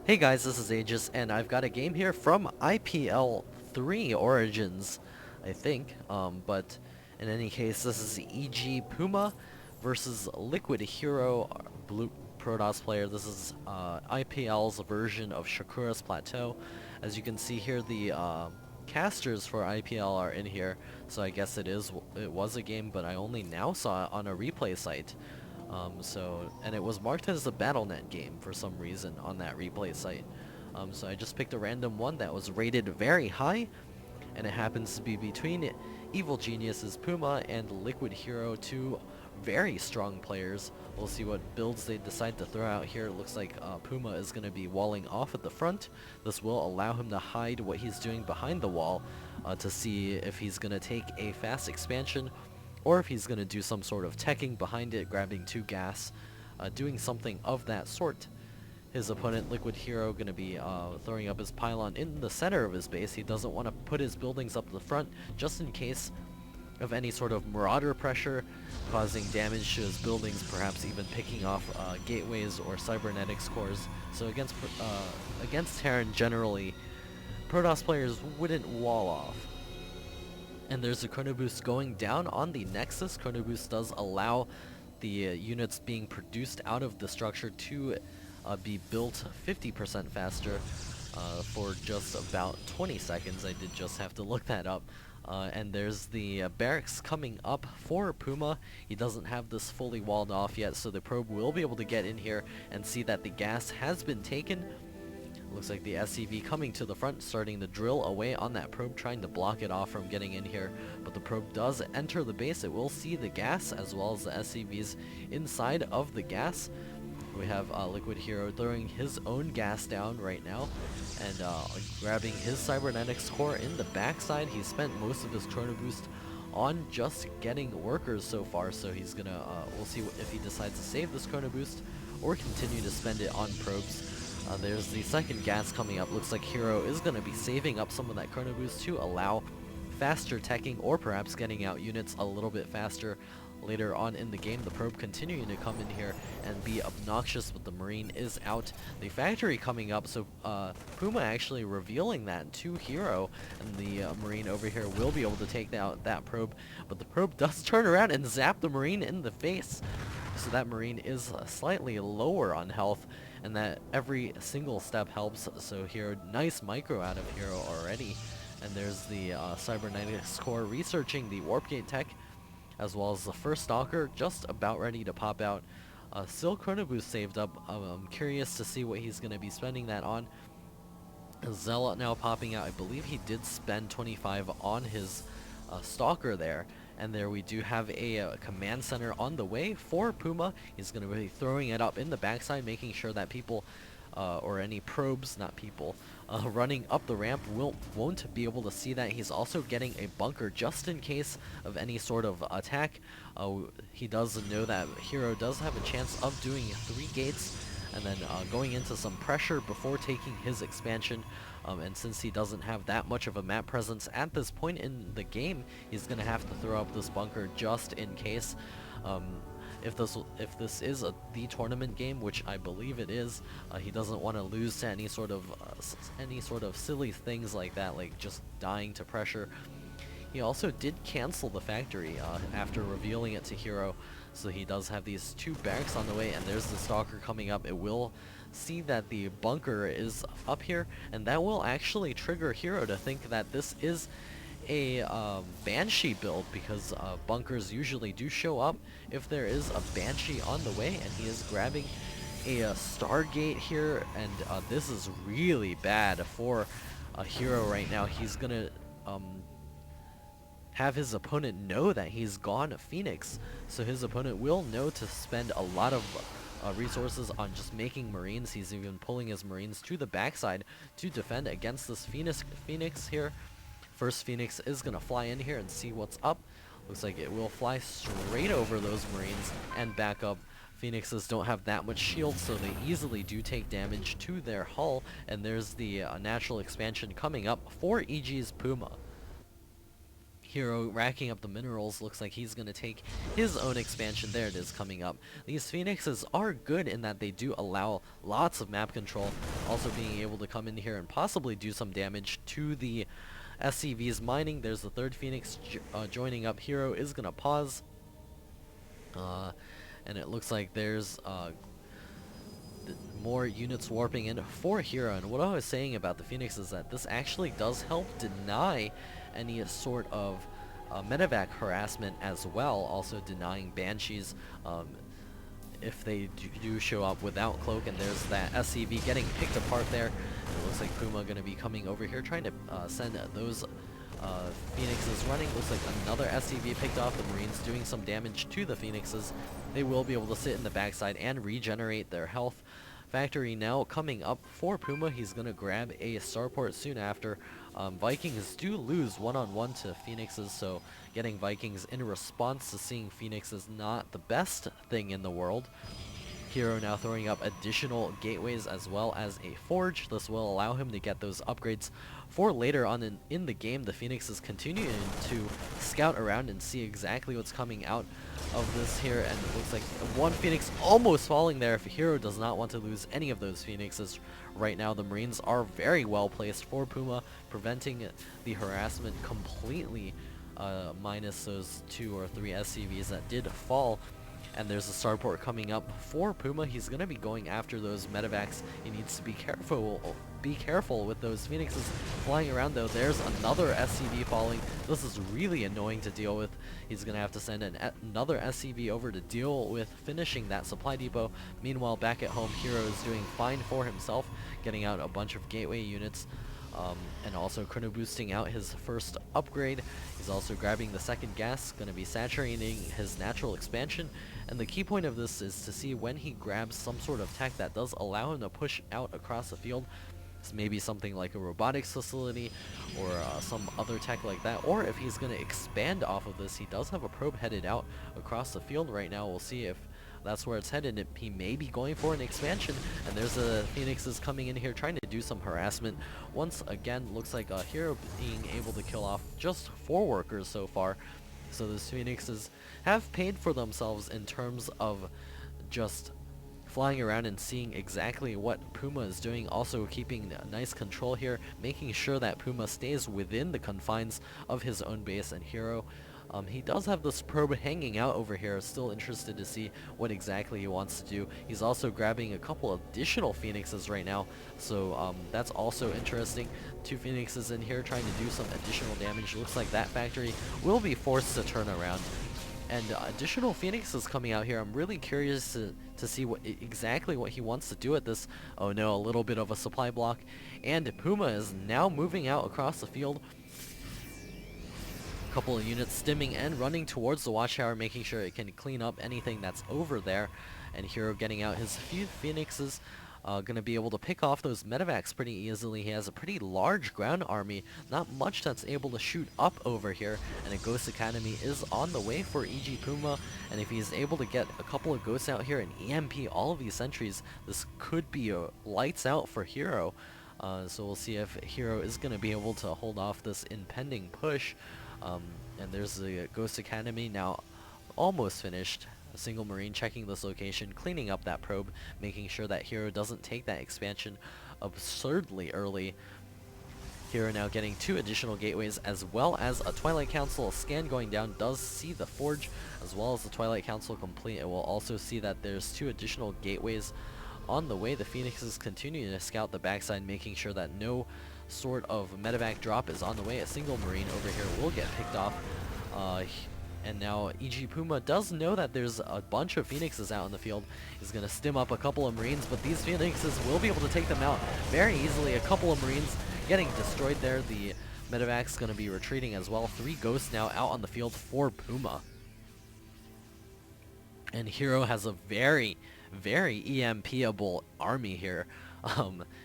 Hey guys, this is Aegis, and I've got a game here from IPL 3 Origins, I think. But in any case, this is EGPuma versus LiquidHerO Blue Protoss player. This is IPL's version of Shakura's Plateau. As you can see here, the casters for IPL are in here, so I guess it was a game, but I only now saw it on a replay site. And it was marked as a BattleNet game for some reason on that replay site. So I just picked a random one that was rated very high, and it happens to be between Evil Genius's Puma and LiquidHerO, two very strong players. We'll see what builds they decide to throw out here. It looks like Puma is going to be walling off at the front. This will allow him to hide what he's doing behind the wall to see if he's going to take a fast expansion or if he's going to do some sort of teching behind it, grabbing 2 gas, doing something of that sort. His opponent, LiquidHerO, going to be throwing up his pylon in the center of his base. He doesn't want to put his buildings up the front just in case of any sort of marauder pressure, causing damage to his buildings, perhaps even picking off gateways or cybernetics cores. So against Terran generally, Protoss players wouldn't wall off. And there's a chrono boost going down on the Nexus. Chrono boost does allow the units being produced out of the structure to be built 50% faster for just about 20 seconds. I did just have to look that up. And there's the barracks coming up for Puma. He doesn't have this fully walled off yet, so the probe will be able to get in here and see that the gas has been taken. Looks like the SCV coming to the front, starting to drill away on that probe, trying to block it off from getting in here. But the probe does enter the base. It will see the gas as well as the SCVs inside of the gas. We have LiquidHerO throwing his own gas down right now and grabbing his cybernetics core in the backside. He spent most of his chrono boost on just getting workers so far, so he's gonna we'll see if he decides to save this chrono boost or continue to spend it on probes. There's the second gas coming up. Looks like Hero is going to be saving up some of that chrono boost to allow faster teching or perhaps getting out units a little bit faster later on in the game. The probe continuing to come in here and be obnoxious, but the Marine is out. The factory coming up, so Puma actually revealing that to Hero, and the Marine over here will be able to take out that probe, but the probe does turn around and zap the Marine in the face. So that Marine is slightly lower on health, and that every single step helps. So here, nice micro out of Hero already. And there's the cybernetics core researching the warp gate tech, as well as the first stalker just about ready to pop out. Still chrono boost saved up. I'm curious to see what he's going to be spending that on. Zealot now popping out. I believe he did spend 25 on his stalker there. And there we do have a command center on the way for Puma. He's going to be throwing it up in the backside, making sure that people, or any probes, not people, running up the ramp won't be able to see that. He's also getting a bunker just in case of any sort of attack. He does know that Hero does have a chance of doing 3 gates, and then going into some pressure before taking his expansion. And since he doesn't have that much of a map presence at this point in the game, he's going to have to throw up this bunker just in case. If this is the tournament game, which I believe it is, he doesn't want to lose to any sort of silly things like that, like just dying to pressure. He also did cancel the factory after revealing it to Hero, so he does have these 2 barracks on the way, and there's the stalker coming up. It will see that the bunker is up here, and that will actually trigger Hero to think that this is a Banshee build, because bunkers usually do show up if there is a Banshee on the way, and he is grabbing a Stargate here, and this is really bad for Hero right now. He's gonna have his opponent know that he's gone Phoenix, so his opponent will know to spend a lot of resources on just making Marines. He's even pulling his Marines to the backside to defend against this Phoenix here. First Phoenix is going to fly in here and see what's up. Looks like it will fly straight over those Marines and back up. Phoenixes don't have that much shield, so they easily do take damage to their hull, and there's the natural expansion coming up for EG's Puma. Hero racking up the minerals. Looks like he's going to take his own expansion. There it is coming up. These Phoenixes are good in that they do allow lots of map control. Also being able to come in here and possibly do some damage to the SCV's mining. There's the third Phoenix joining up. Hero is going to pause. And it looks like there's more units warping in for Hero. And what I was saying about the Phoenix is that this actually does help deny any sort of medevac harassment as well, also denying Banshees if they do show up without cloak. And there's that SCV getting picked apart there. It looks like Puma going to be coming over here trying to send those Phoenixes running. Looks like another SCV picked off. The Marines doing some damage to the Phoenixes. They will be able to sit in the backside and regenerate their health. Factory now coming up for Puma. He's going to grab a starport soon after. Vikings do lose one-on-one to Phoenixes, so getting Vikings in response to seeing Phoenix is not the best thing in the world. Hero now throwing up additional gateways as well as a forge. This will allow him to get those upgrades for later on in the game. The Phoenix is continuing to scout around and see exactly what's coming out of this here, and it looks like one Phoenix almost falling there. If Hero does not want to lose any of those Phoenixes right now, the Marines are very well placed for Puma, preventing the harassment completely, minus those 2 or 3 SCVs that did fall. And there's a starport coming up for Puma. He's going to be going after those medevacs. He needs to be careful with those Phoenixes flying around, though. There's another SCV falling. This is really annoying to deal with. He's going to have to send another SCV over to deal with finishing that supply depot. Meanwhile, back at home, Hero is doing fine for himself, getting out a bunch of gateway units. And also chrono boosting out his first upgrade. He's also grabbing the second gas, going to be saturating his natural expansion. And the key point of this is to see when he grabs some sort of tech that does allow him to push out across the field. It's maybe something like a robotics facility or some other tech like that. Or if he's going to expand off of this, he does have a probe headed out across the field right now. We'll see if that's where it's headed. He may be going for an expansion, and there's the Phoenixes coming in here trying to do some harassment. Once again, looks like Hero being able to kill off just 4 workers so far. So those Phoenixes have paid for themselves in terms of just flying around and seeing exactly what Puma is doing, also keeping nice control here, making sure that Puma stays within the confines of his own base. And Hero, he does have this probe hanging out over here, still interested to see what exactly he wants to do. He's also grabbing a couple additional Phoenixes right now, so that's also interesting. 2 Phoenixes in here trying to do some additional damage. Looks like that factory will be forced to turn around. And additional Phoenixes coming out here. I'm really curious to see exactly what he wants to do at this. Oh no, a little bit of a supply block. And Puma is now moving out across the field. Couple of units stimming and running towards the watchtower, making sure it can clean up anything that's over there. And Hero getting out his few Phoenixes, going to be able to pick off those medevacs pretty easily. He has a pretty large ground army, not much that's able to shoot up over here. And a Ghost Academy is on the way for EGPuma, and if he's able to get a couple of ghosts out here and EMP all of these sentries, this could be lights out for Hero. So we'll see if Hero is going to be able to hold off this impending push. And there's the Ghost Academy now almost finished. A single Marine checking this location, cleaning up that probe, making sure that Hero doesn't take that expansion absurdly early. Hero now getting 2 additional gateways as well as a Twilight Council. A scan going down does see the Forge as well as the Twilight Council complete. It will also see that there's 2 additional gateways on the way. The Phoenixes continue to scout the backside, making sure that no sort of medevac drop is on the way. A single Marine over here will get picked off. And now EGPuma does know that there's a bunch of Phoenixes out in the field. He's going to stim up a couple of Marines, but these Phoenixes will be able to take them out very easily. A couple of Marines getting destroyed there. The medevac's going to be retreating as well. 3 Ghosts now out on the field for Puma. And Hero has a very, very EMP-able army here,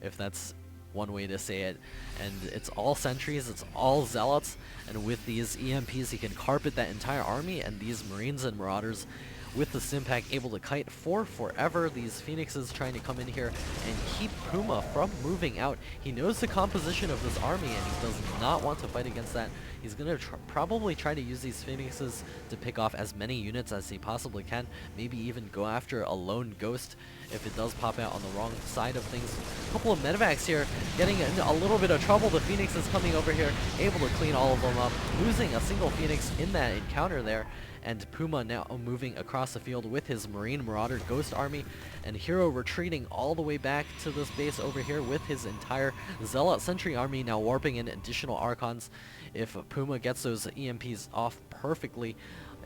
if that's one way to say it. And it's all sentries, it's all zealots, and with these EMPs he can carpet that entire army, and these Marines and Marauders with the Stimpack able to kite for forever. These Phoenixes trying to come in here and keep Puma from moving out. He knows the composition of this army and he does not want to fight against that. He's going to probably try to use these Phoenixes to pick off as many units as he possibly can. Maybe even go after a lone ghost if it does pop out on the wrong side of things. A couple of medevacs here getting in a little bit of trouble. The Phoenix is coming over here, able to clean all of them up, losing a single Phoenix in that encounter there. And Puma now moving across the field with his Marine Marauder Ghost army, and Hero retreating all the way back to this base over here with his entire Zealot Sentry army, now warping in additional Archons. If Puma gets those EMPs off perfectly,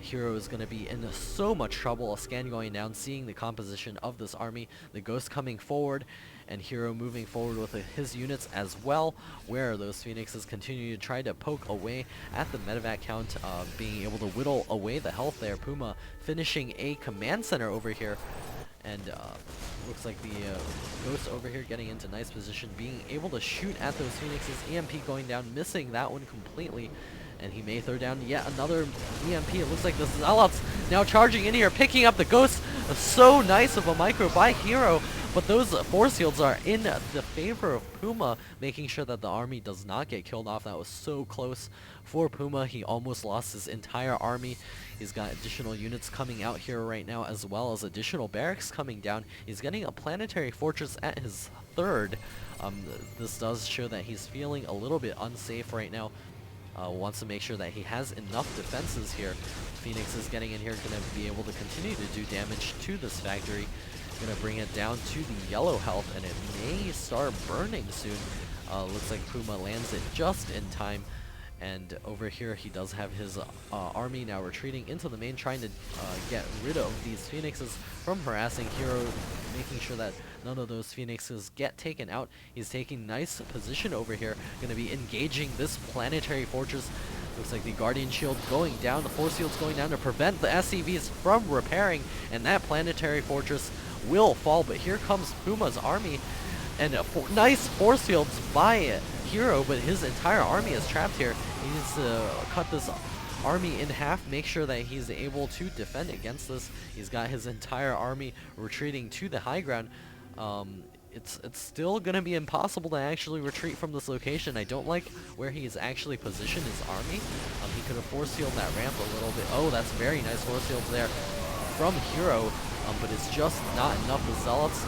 Hero is going to be in so much trouble. A scan going down, seeing the composition of this army, the Ghost coming forward, and Hero moving forward with his units as well, where those Phoenixes continue to try to poke away at the medevac count, being able to whittle away the health there. Puma finishing a command center over here, and looks like the Ghost over here getting into nice position, being able to shoot at those Phoenixes. EMP going down, missing that one completely. And he may throw down yet another EMP. It looks like the Zealots now charging in here, picking up the Ghost. So nice of a micro by Hero. But those force fields are in the favor of Puma, making sure that the army does not get killed off. That was so close for Puma. He almost lost his entire army. He's got additional units coming out here right now, as well as additional barracks coming down. He's getting a planetary fortress at his third. This does show that he's feeling a little bit unsafe right now. Wants to make sure that he has enough defenses here. Phoenix is getting in here, going to be able to continue to do damage to this factory. Going to bring it down to the yellow health, and it may start burning soon. Looks like Puma lands it just in time. And over here, he does have his army now retreating into the main, trying to get rid of these Phoenixes from harassing Hero, making sure that none of those Phoenixes get taken out. He's taking nice position over here, going to be engaging this planetary fortress. Looks like the Guardian Shield going down, the Force Field's going down to prevent the SCVs from repairing, and that planetary fortress will fall. But here comes Puma's army, and nice Force Fields by Hero, but his entire army is trapped here. He needs to cut this army in half, make sure that he's able to defend against this. He's got his entire army retreating to the high ground. It's still going to be impossible to actually retreat from this location. I don't like where he's actually positioned his army. He could have force fielded that ramp a little bit. Oh, that's very nice force fields there from Hero, but it's just not enough. The Zealots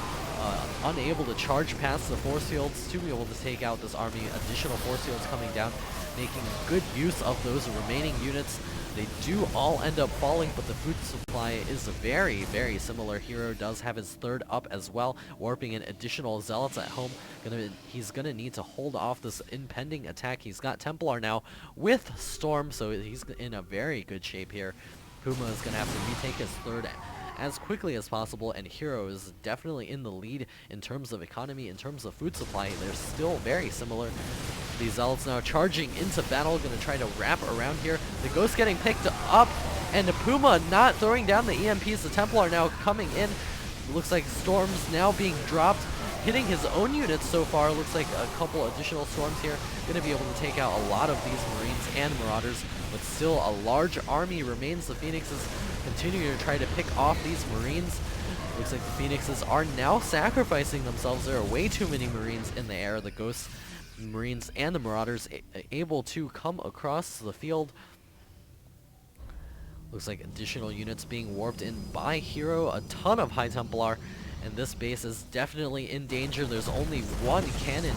unable to charge past the force fields to be able to take out this army. Additional force fields coming down, making good use of those remaining units. They do all end up falling, but the food supply is very, very similar. Hero does have his third up as well, warping in additional Zealots at home. He's gonna need to hold off this impending attack. He's got Templar now with Storm, so he's in a very good shape here. Puma is gonna have to retake his third as quickly as possible, and Hero is definitely in the lead in terms of economy, in terms of food supply. They're still very similar. These Zealots now charging into battle, gonna try to wrap around here. The Ghost getting picked up, and the Puma not throwing down the EMPs. The Templar now coming in. Looks like Storms now being dropped, hitting his own units so far. Looks like a couple additional Storms here. Gonna be able to take out a lot of these Marines and Marauders, but still a large army remains. The Phoenixes continue to try to pick off these Marines. Looks like the Phoenixes are now sacrificing themselves. There are way too many Marines in the air. The Ghosts, Marines, and the Marauders able to come across the field. Looks like additional units being warped in by Hero. A ton of High Templar, and this base is definitely in danger. There's only one cannon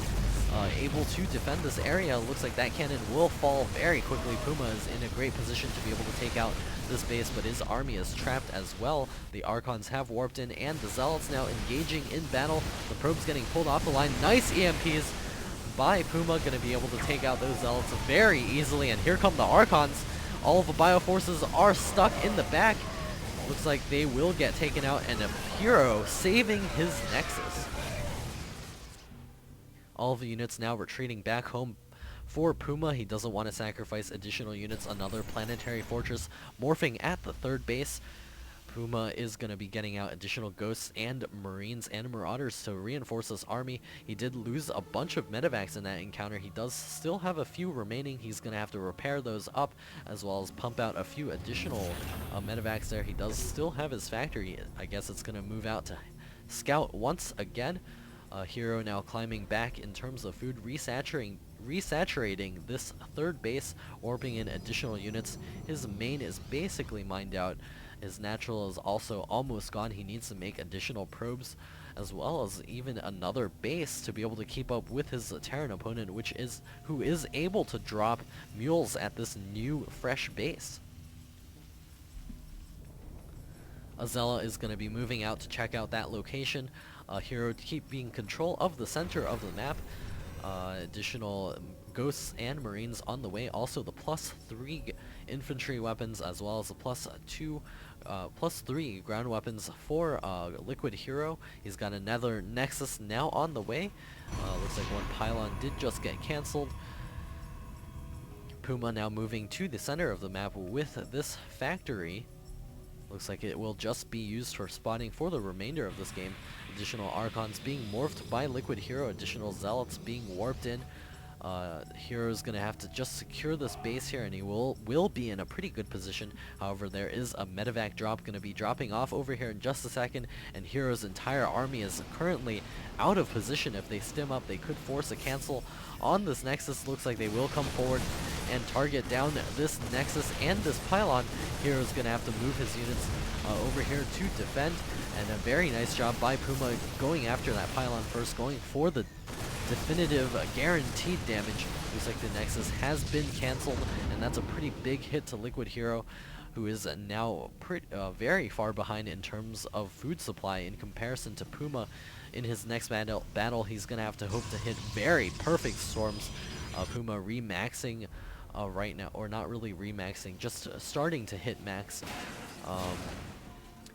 able to defend this area. Looks like that cannon will fall very quickly. Puma is in a great position to be able to take out this base, but his army is trapped as well. The Archons have warped in, and the Zealots now engaging in battle. The probe's getting pulled off the line. Nice EMPs by Puma, going to be able to take out those Zealots very easily, and here come the Archons. All of the Bioforces are stuck in the back. Looks like they will get taken out, and a Hero saving his Nexus. All of the units now retreating back home for Puma. He doesn't want to sacrifice additional units. Another planetary fortress morphing at the third base. Puma is going to be getting out additional Ghosts and Marines and Marauders to reinforce this army. He did lose a bunch of medevacs in that encounter. He does still have a few remaining. He's going to have to repair those up, as well as pump out a few additional medevacs there. He does still have his factory. I guess it's going to move out to scout once again. Hero now climbing back in terms of food, resaturating this third base, warping in additional units. His main is basically mined out. His natural is also almost gone. He needs to make additional probes, as well as even another base to be able to keep up with his Terran opponent, who is able to drop mules at this new fresh base. Azella is going to be moving out to check out that location. Hero to keep being control of the center of the map. Additional Ghosts and Marines on the way. Also the +3 infantry weapons, as well as the +3 ground weapons for LiquidHerO. He's got another Nexus now on the way. Looks like one pylon did just get cancelled. Puma now moving to the center of the map with this factory. Looks like it will just be used for spotting for the remainder of this game. Additional Archons being morphed by LiquidHerO, additional Zealots being warped in. Hero's gonna have to just secure this base here, and he will be in a pretty good position. However, there is a medevac drop gonna be dropping off over here in just a second, and Hero's entire army is currently out of position. If they stim up, they could force a cancel on this Nexus. Looks like they will come forward and target down this Nexus and this pylon. Hero's gonna have to move his units over here to defend, and a very nice job by Puma going after that pylon first, going for the definitive guaranteed damage. Looks like the Nexus has been cancelled, and that's a pretty big hit to LiquidHerO, who is now very far behind in terms of food supply in comparison to Puma. In his next battle, he's going to have to hope to hit very perfect storms. Puma remaxing right now, or not really remaxing, just starting to hit max.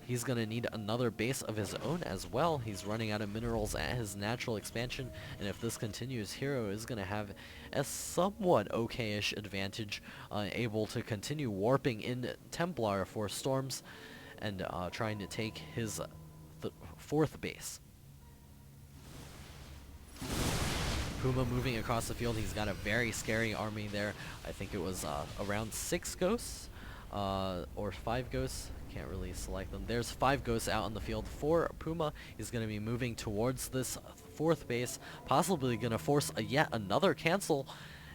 He's going to need another base of his own as well. He's running out of minerals at his natural expansion, and if this continues, Hero is going to have a somewhat okay-ish advantage, able to continue warping in Templar for storms and trying to take his fourth base. Puma moving across the field. He's got a very scary army there. I think it was around 6 ghosts or 5 ghosts. Can't really select them. There's 5 ghosts out on the field for Puma. He's going to be moving towards this fourth base, possibly going to force yet another cancel,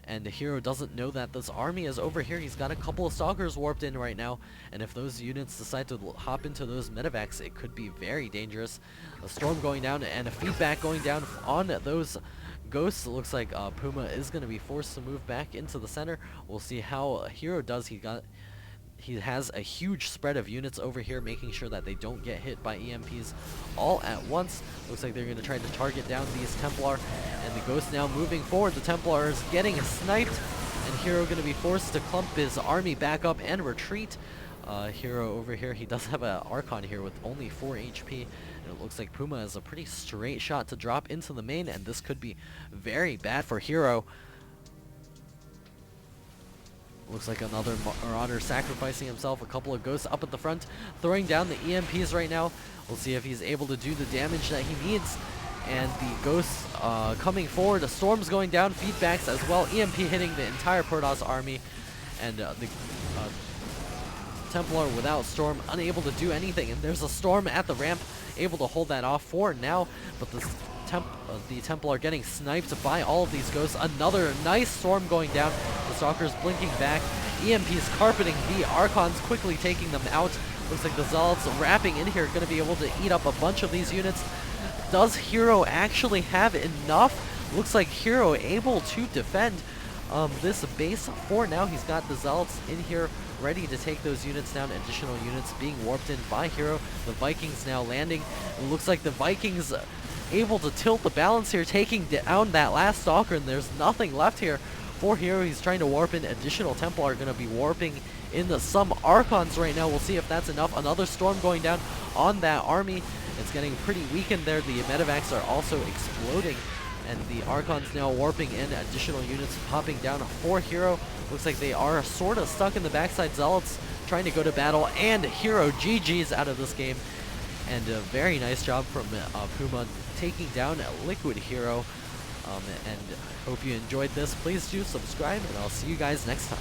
and the Hero doesn't know that this army is over here. He's got a couple of Stalkers warped in right now, and if those units decide to hop into those medevacs, it could be very dangerous. A storm going down and a feedback going down on those Ghosts. It looks like Puma is going to be forced to move back into the center. We'll see how Hero does. He has a huge spread of units over here, making sure that they don't get hit by EMPs all at once. Looks like they're going to try to target down these Templar, and the Ghost now moving forward. The Templar is getting sniped, and Hero going to be forced to clump his army back up and retreat. Hero over here, he does have an Archon here with only 4 HP, and it looks like Puma has a pretty straight shot to drop into the main, and this could be very bad for Hero. Looks like another Marauder sacrificing himself. A couple of Ghosts up at the front, throwing down the EMPs right now. We'll see if he's able to do the damage that he needs. And the Ghosts coming forward. The Storm's going down, feedbacks as well. EMP hitting the entire Protoss army. And the Templar without Storm, unable to do anything. And there's a Storm at the ramp, able to hold that off for now. But the Templar getting sniped by all of these Ghosts. Another nice Storm going down. The Stalkers blinking back. EMPs carpeting the Archons, quickly taking them out. Looks like the Zealots wrapping in here, going to be able to eat up a bunch of these units. Does Hero actually have enough? Looks like Hero able to defend this base for now. He's got the Zealots in here ready to take those units down. Additional units being warped in by Hero. The Vikings now landing. It looks like the Vikings able to tilt the balance here, taking down that last Stalker, and there's nothing left here for Hero. He's trying to warp in. Additional Templar are going to be warping in some Archons right now. We'll see if that's enough. Another Storm going down on that army. It's getting pretty weakened there. The medevacs are also exploding, and the Archons now warping in. Additional units popping down for Hero. Looks like they are sort of stuck in the backside. Zealots trying to go to battle, and Hero GG's out of this game. And a very nice job from Puma taking down LiquidHerO. And I hope you enjoyed this. Please do subscribe, and I'll see you guys next time.